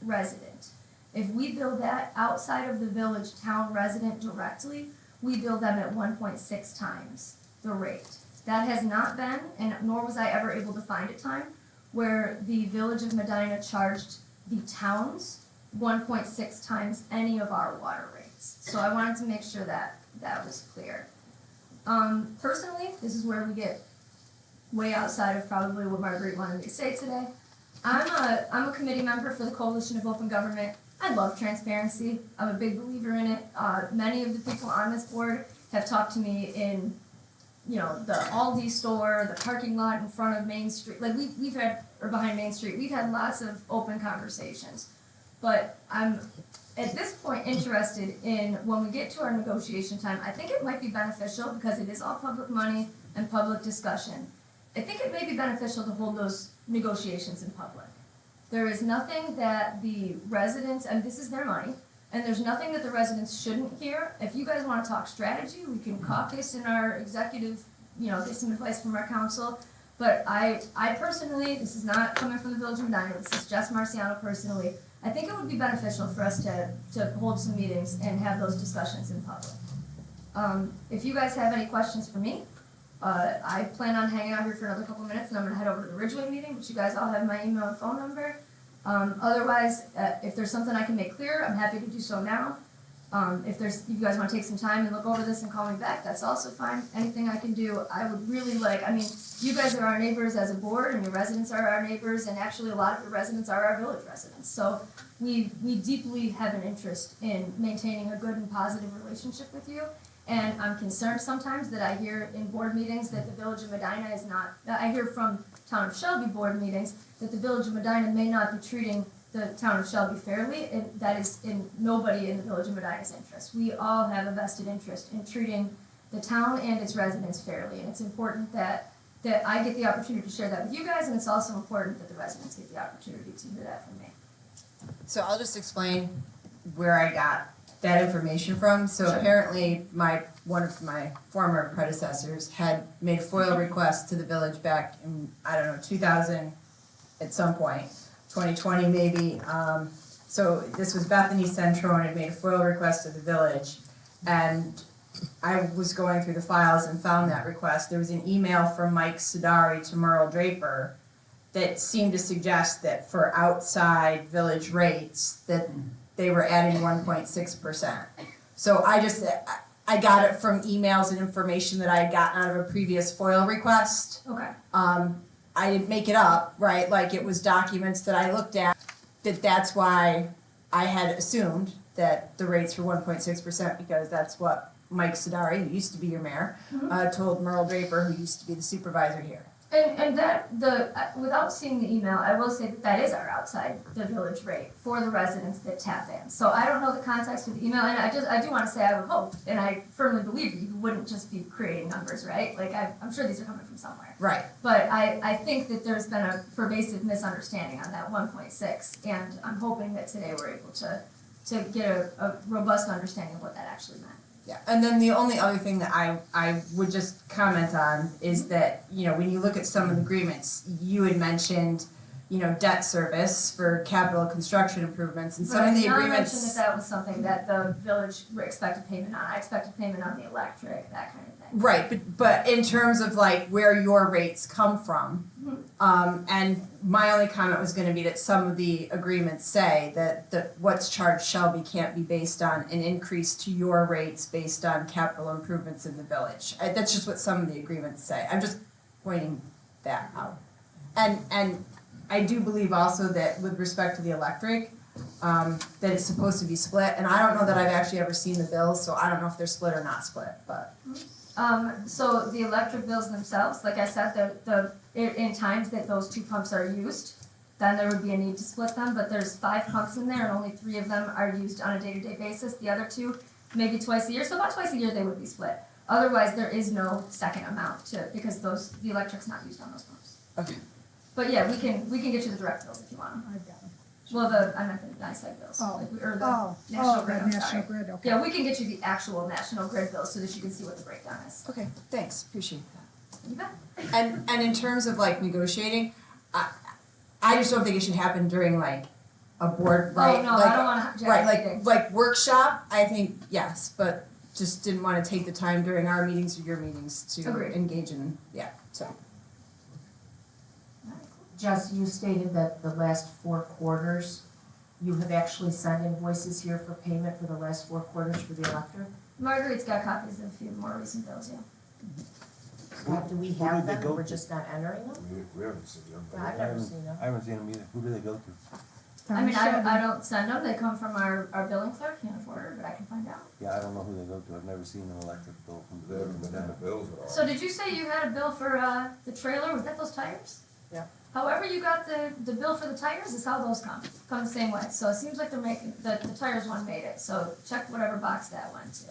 S13: resident, if we bill that outside of the village town resident directly, we bill them at 1.6 times the rate. That has not been, and nor was I ever able to find a time, where the Village of Medina charged the towns 1.6 times any of our water rates. So I wanted to make sure that that was clear. Personally, this is where we get way outside of probably what Marguerite wanted me to say today. I'm a committee member for the Coalition of Open Government. I love transparency. I'm a big believer in it. Many of the people on this board have talked to me in, the Aldi store, the parking lot in front of Main Street. Like we've had, or behind Main Street, we've had lots of open conversations. But I'm at this point interested in, when we get to our negotiation time, I think it might be beneficial because it is all public money and public discussion. I think it may be beneficial to hold those negotiations in public. There is nothing that the residents, and this is their money, and there's nothing that the residents shouldn't hear. If you guys wanna talk strategy, we can caucus in our executive, get some advice from our council. But I personally, this is not coming from the Village of Medina, this is just Marciano personally, I think it would be beneficial for us to hold some meetings and have those discussions in public. If you guys have any questions for me, I plan on hanging out here for another couple minutes and I'm gonna head over to the Ridgeway meeting, which you guys all have my email and phone number. Otherwise, if there's something I can make clear, I'm happy to do so now. If you guys wanna take some time and look over this and call me back, that's also fine. Anything I can do, I would really like, you guys are our neighbors as a board and your residents are our neighbors and actually a lot of your residents are our village residents. So we deeply have an interest in maintaining a good and positive relationship with you. And I'm concerned sometimes that I hear in board meetings that the Village of Medina is not, I hear from Town of Shelby board meetings that the Village of Medina may not be treating the Town of Shelby fairly, and that is in nobody in the Village of Medina's interest. We all have a vested interest in treating the town and its residents fairly, and it's important that I get the opportunity to share that with you guys, and it's also important that the residents get the opportunity to hear that from me.
S14: So I'll just explain where I got that information from. So
S13: Sure.
S14: apparently one of my former predecessors had made a FOIL request to the village back in, 2000 at some point, 2020 maybe. So this was Bethany Centro and had made a FOIL request to the village. And I was going through the files and found that request. There was an email from Mike Sidari to Merle Draper that seemed to suggest that for outside village rates, that they were adding 1.6%. So I got it from emails and information that I had gotten out of a previous FOIL request.
S13: Okay.
S14: I didn't make it up, right? Like it was documents that I looked at, that's why I had assumed that the rates were 1.6% because that's what Mike Sidari, who used to be your mayor, told Merle Draper, who used to be the supervisor here.
S13: And without seeing the email, I will say that is our outside the village rate for the residents that tap in. So I don't know the context of the email, and I do want to say I would hope, and I firmly believe you wouldn't just be creating numbers, right? Like I'm sure these are coming from somewhere.
S14: Right.
S13: But I think that there's been a pervasive misunderstanding on that 1.6, and I'm hoping that today we're able to get a robust understanding of what that actually meant.
S14: Yeah, and then the only other thing that I would just comment on is that, when you look at some of the agreements, you had mentioned, debt service for capital construction improvements, and some of the agreements.
S13: I mentioned that was something that the village expected payment on. I expected payment on the electric, that kind of thing.
S14: Right, but in terms of like where your rates come from, and my only comment was gonna be that some of the agreements say that what's charged Shelby can't be based on an increase to your rates based on capital improvements in the village. That's just what some of the agreements say. I'm just pointing that out. And I do believe also that with respect to the electric, that it's supposed to be split, and I don't know that I've actually ever seen the bills, so I don't know if they're split or not split, but.
S13: So the electric bills themselves, like I said, in times that those two pumps are used, then there would be a need to split them, but there's 5 pumps in there and only 3 of them are used on a day-to-day basis. The other 2, maybe twice a year, so about twice a year they would be split. Otherwise, there is no second amount because the electric's not used on those pumps.
S14: Okay.
S13: But yeah, we can get you the direct bills if you want them.
S12: I've got them.
S13: Well, I meant the NICEAG bills, or the
S12: Oh,
S13: National Grid,
S12: the
S13: I'm
S12: National
S13: sorry.
S12: Grid, okay.
S13: Yeah, we can get you the actual National Grid bills so that you can see what the breakdown is.
S14: Okay, thanks, appreciate that.
S13: You bet.
S14: And in terms of like negotiating, I just don't think it should happen during like a board, right?
S13: Oh, no,
S14: like,
S13: I don't wanna hijack
S14: right,
S13: anything.
S14: like workshop, I think, yes, but just didn't wanna take the time during our meetings or your meetings to
S13: Agreed.
S14: engage in, so.
S8: Jess, you stated that the last 4 quarters, you have actually sent invoices here for payment for the last 4 quarters for the electric?
S13: Marguerite's got copies of a few more recent bills, yeah.
S8: Do we have them, and we're just not entering them?
S11: We haven't seen them.
S8: I've never seen them.
S5: I haven't seen them either. Who do they go to?
S13: I mean, I don't send them, they come from our billing clerk, can't afford her, but I can find out.
S5: Yeah, I don't know who they go to. I've never seen an electric bill from
S11: They haven't been in the bills at all.
S13: So did you say you had a bill for the trailer, was that those tires?
S8: Yeah.
S13: However you got the bill for the tires is how those come the same way. So it seems like they're making, the tires one made it, so check whatever box that went to.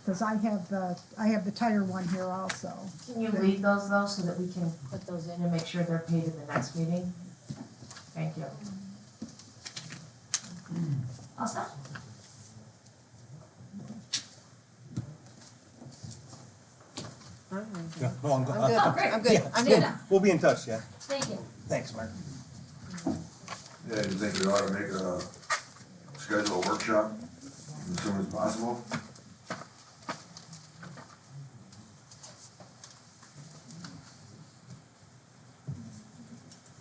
S12: Because I have the tire one here also.
S8: Can you leave those though, so that we can put those in and make sure they're paid in the next meeting? Thank you.
S13: All set?
S10: heard anything.
S3: Yeah, no, I'm good.
S14: I'm good,
S13: Oh, great.
S14: I'm good, I'm
S3: We'll-
S14: good.
S3: We'll be in touch, yeah.
S13: Thank you.
S3: Thanks, Mark.
S11: Yeah, do you think we ought to make schedule a workshop as soon as possible?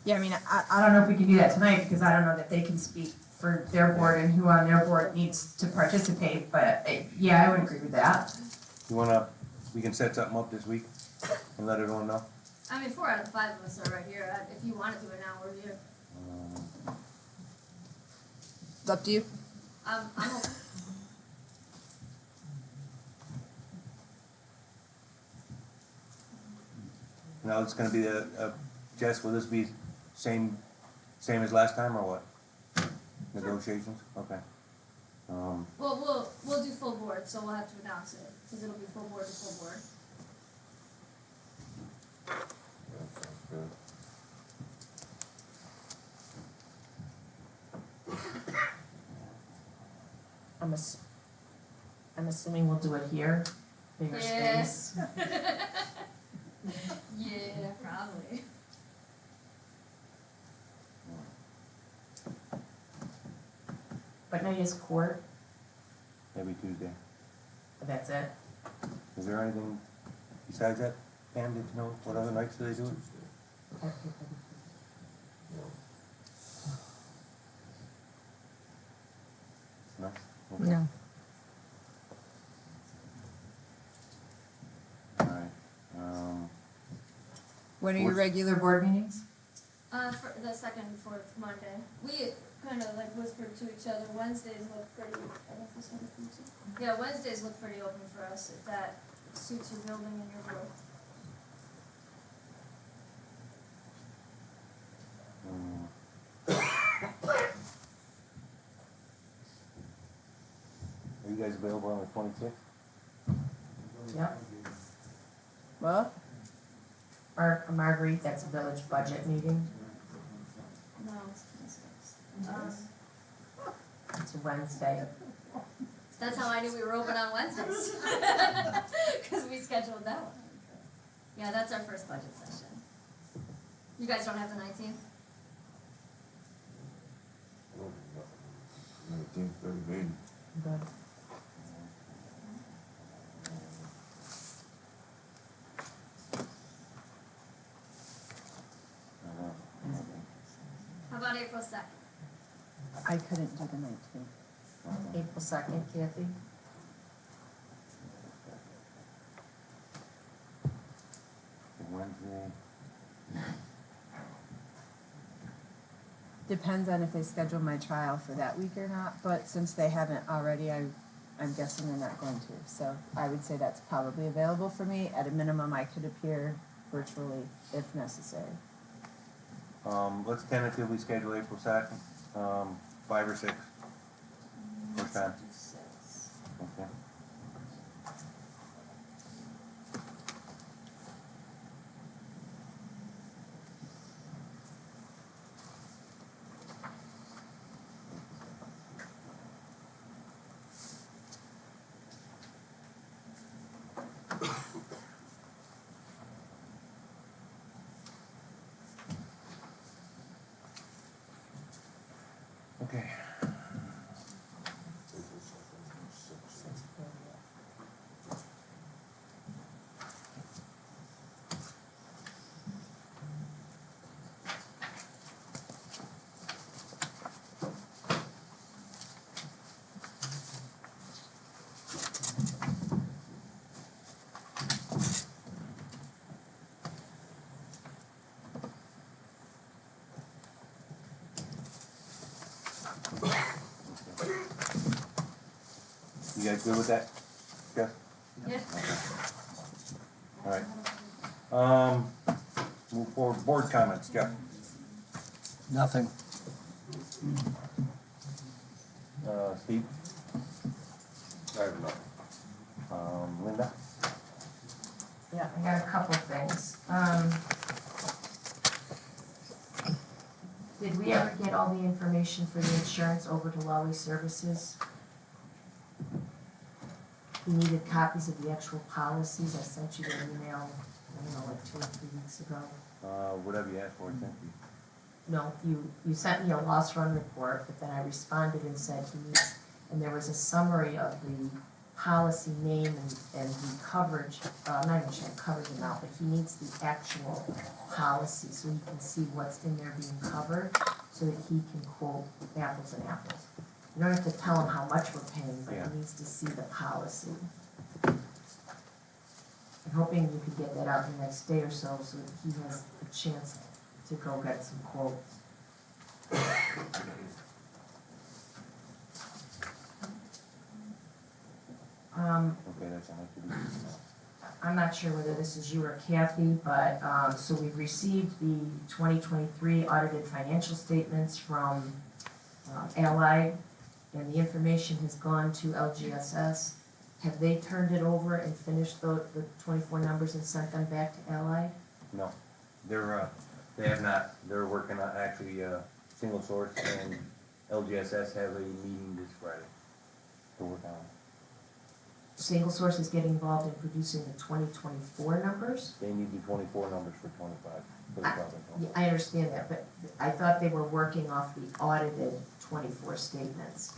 S14: Yeah, I mean, I don't know if we can do that tonight, because I don't know that they can speak for their board and who on their board needs to participate, but, yeah, I would agree with that.
S5: You wanna, we can set something up this week and let everyone know?
S13: I mean, 4 out of the 5 of us are right here. If you want to do it now, we're here.
S14: It's up to you.
S13: I'm open.
S5: Now it's gonna be Jess, will this be same as last time, or what? Negotiations, okay.
S13: We'll do full board, so we'll have to announce it, because it'll be full board to full board.
S2: That sounds good.
S8: I'm assuming we'll do it here, bigger
S13: Yeah.
S8: space.
S13: Yeah, probably.
S8: But no use court,
S5: Every Tuesday.
S8: that's it.
S5: Is there anything besides that? Pam, did you know what other nights do they do it? No? Okay.
S4: No.
S5: Alright,
S14: When are your regular board meetings?
S13: For the second and fourth Monday, we kind of like whispered to each other, Wednesdays look pretty, I don't know if this one for you too. Yeah, Wednesdays look pretty open for us, if that suits your building and your board.
S5: Are you guys available on the 26th?
S8: Yep.
S14: Well,
S8: Or Marguerite, that's a village budget meeting.
S13: No, it's 26th.
S8: It's Wednesday.
S13: That's how I knew we were open on Wednesdays. Because we scheduled that one. Yeah, that's our first budget session. You guys don't have the 19th?
S11: 19th, third meeting.
S8: Good.
S13: How about April 2nd?
S10: I couldn't do the 19th.
S8: April 2nd, Kathy?
S5: Wednesday.
S10: Depends on if they schedule my trial for that week or not, but since they haven't already, I'm guessing they're not going to. So I would say that's probably available for me. At a minimum, I could appear virtually if necessary.
S5: Let's tentatively schedule April 2nd, 5 or 6. What time? Okay. Okay. You guys good with that? Jeff?
S13: Yeah.
S5: Alright. Move forward, board comments, Jeff.
S3: Nothing.
S5: Steve?
S2: I have nothing.
S5: Linda?
S8: Yeah, I got a couple things. Did we ever get all the information for the insurance over to Lolly Services? he needed copies of the actual policies. I sent you the email, I don't know, like 2 or 3 weeks ago.
S5: Whatever you asked for, thank you.
S8: No, you sent me a loss run report, but then I responded and said he needs, and there was a summary of the policy name and the coverage, I'm not even sure coverage amount, but he needs the actual policy so he can see what's in there being covered, so that he can quote apples and apples. You don't have to tell him how much we're paying, but
S5: Yeah.
S8: he needs to see the policy. I'm hoping you could get that out in the next day or so that he has a chance to go get some quotes.
S5: Okay, that's all I have to do.
S8: I'm not sure whether this is you or Kathy, but, so we've received the 2023 audited financial statements from Allied, and the information has gone to LGSS. Have they turned it over and finished the 24 numbers and sent them back to Allied?
S5: No, they have not, they're working on actually, single source and LGSS have a meeting this Friday to work on it.
S8: Single Source is getting involved in producing the 2024 numbers?
S5: They need the 24 numbers for 25, for the province.
S8: Yeah, I understand that, but I thought they were working off the audited 24 statements.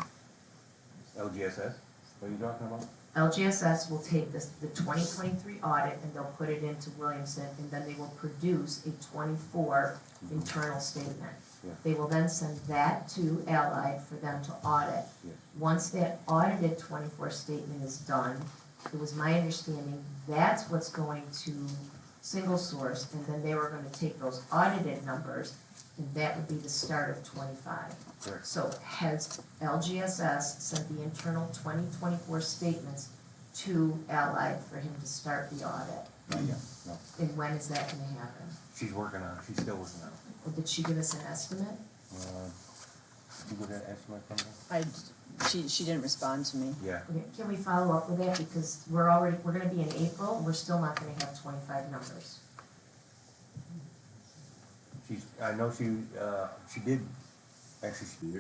S5: LGSS, what are you talking about?
S8: LGSS will take this, the 2023 audit, and they'll put it into Williamson, and then they will produce a 24 internal statement.
S5: Yeah.
S8: They will then send that to Allied for them to audit.
S5: Yes.
S8: Once that audited 24 statement is done, it was my understanding that's what's going to Single Source, and then they were gonna take those audited numbers, and that would be the start of 25.
S5: Correct.
S8: So has LGSS sent the internal 2024 statements to Allied for him to start the audit?
S5: Not yet, no.
S8: And when is that gonna happen?
S5: She's working on it, she's still working on it.
S8: Or did she give us an estimate?
S5: You get an estimate from her?
S10: She didn't respond to me.
S5: Yeah,
S8: Okay, can we follow up with that, because we're gonna be in April, and we're still not gonna have 25 numbers.
S5: I know she did, actually,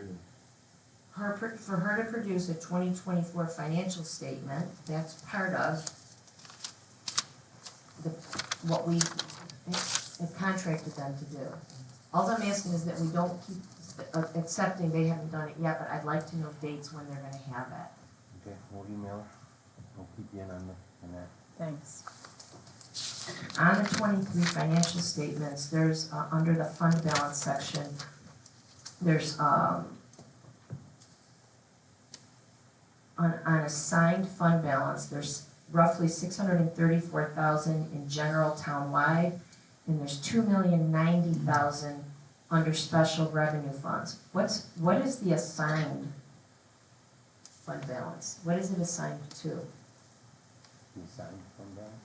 S8: For her to produce a 2024 financial statement, that's part of what we have contracted them to do. All I'm asking is that we don't keep accepting they haven't done it yet, but I'd like to know dates when they're gonna have it.
S5: okay, we'll email her, we'll keep you in on that.
S10: Thanks.
S8: On the 23 financial statements, there's, under the fund balance section, there's, on assigned fund balance, there's roughly 634,000 in general townwide, and there's 2,090,000 under special revenue funds. What is the assigned fund balance? What is it assigned to?
S5: The assigned fund balance?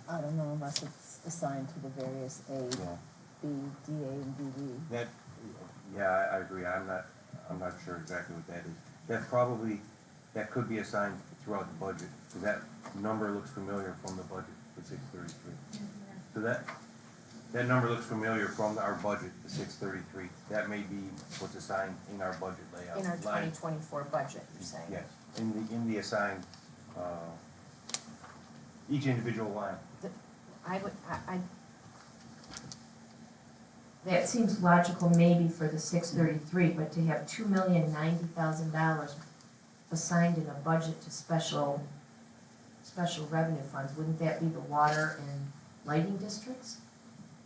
S10: I don't know unless it's assigned to the various A,
S5: Yeah.
S10: B, DA, and DD.
S5: That, yeah, I agree, I'm not sure exactly what that is. That could be assigned throughout the budget, because that number looks familiar from the budget for 633. So that number looks familiar from our budget, the 633. That may be what's assigned in our budget layout.
S8: In our
S5: line.
S8: 2024 budget, you're saying?
S5: Yes, in the assigned, each individual line.
S8: That seems logical maybe for the 633, but to have $2,090,000 assigned in a budget to special revenue funds, wouldn't that be the water and lighting districts?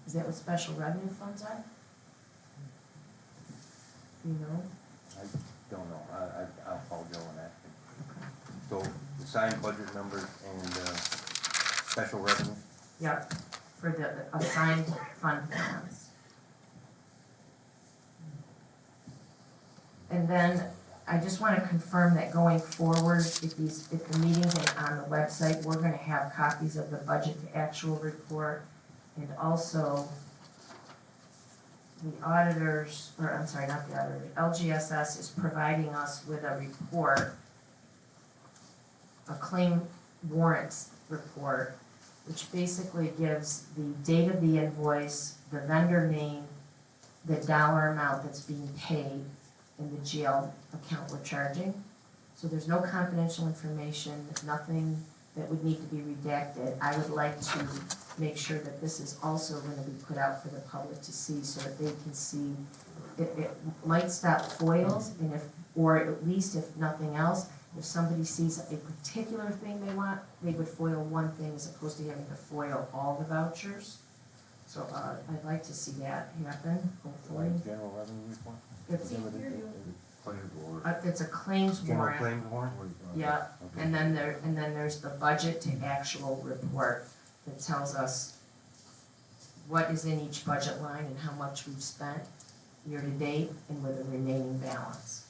S8: Is that what special revenue funds are? You know?
S5: I don't know, I'll call Joe and ask him. So, assigned budget numbers and, special revenue?
S8: Yep, for the assigned fund balance. And then I just want to confirm that going forward, if the meetings are on the website, we're gonna have copies of the budget to actual report and also the auditors, or I'm sorry, not the auditors, LGSS is providing us with a report, a claim warrants report, which basically gives the date of the invoice, the vendor name, the dollar amount that's being paid, in the GL account we're charging. So there's no confidential information, nothing that would need to be redacted. I would like to make sure that this is also gonna be put out for the public to see so that they can see. It might stop foils, and if, or at least if nothing else, if somebody sees a particular thing they want, they would foil one thing as opposed to having to foil all the vouchers. So, I'd like to see that happen, hopefully.
S5: General revenue report?
S8: It's,
S2: Claims order.
S8: it's a claims
S5: General
S8: warrant.
S5: claims warrant?
S8: Yeah,
S5: Okay.
S8: and then there's the budget to actual report that tells us what is in each budget line and how much we've spent year to date and with the remaining balance.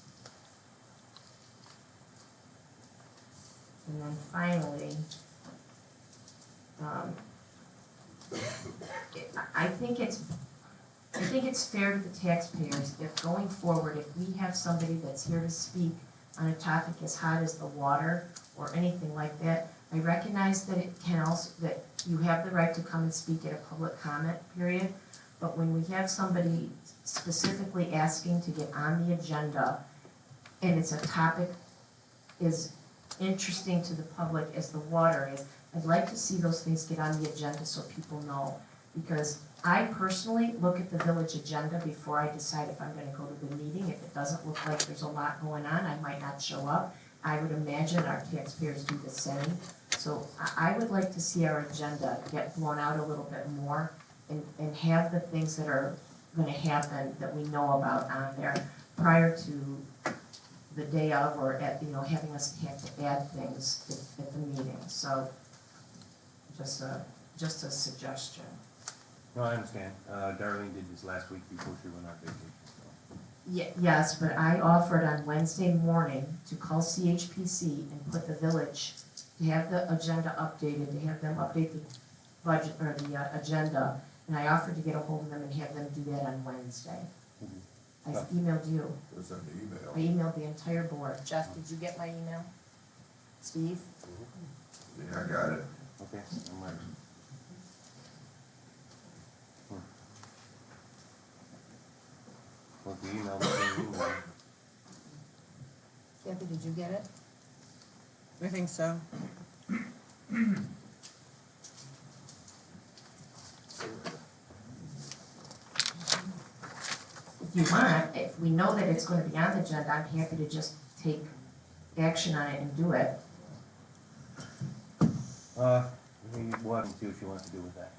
S8: And then finally, I think it's fair to the taxpayers if going forward, if we have somebody that's here to speak on a topic as hot as the water or anything like that, I recognize that it can also, that you have the right to come and speak at a public comment period, but when we have somebody specifically asking to get on the agenda and it's a topic is interesting to the public as the water is, I'd like to see those things get on the agenda so people know. Because I personally look at the village agenda before I decide if I'm gonna go to the meeting. If it doesn't look like there's a lot going on, I might not show up. I would imagine our taxpayers do the same. So I would like to see our agenda get blown out a little bit more and have the things that are gonna happen that we know about on there prior to the day of or at, having us have to add things at the meeting. So just a suggestion.
S5: No, I understand. Darlene did this last week before she went on vacation.
S8: Yes, but I offered on Wednesday morning to call CHPC and put the village, to have the agenda updated, to have them update the budget, or the agenda, and I offered to get a hold of them and have them do that on Wednesday. I emailed you,
S2: It was an
S8: I
S2: email.
S8: emailed the entire board. Jeff, did you get my email? Steve?
S11: Yeah, I got it.
S5: Okay, I'm ready. Well, the email, the same email.
S14: Kathy, did you get it? I think so.
S8: If you want, if we know that it's gonna be on the agenda, I'm happy to just take action on it and do it.
S5: We'll have to see what she wants to do with that.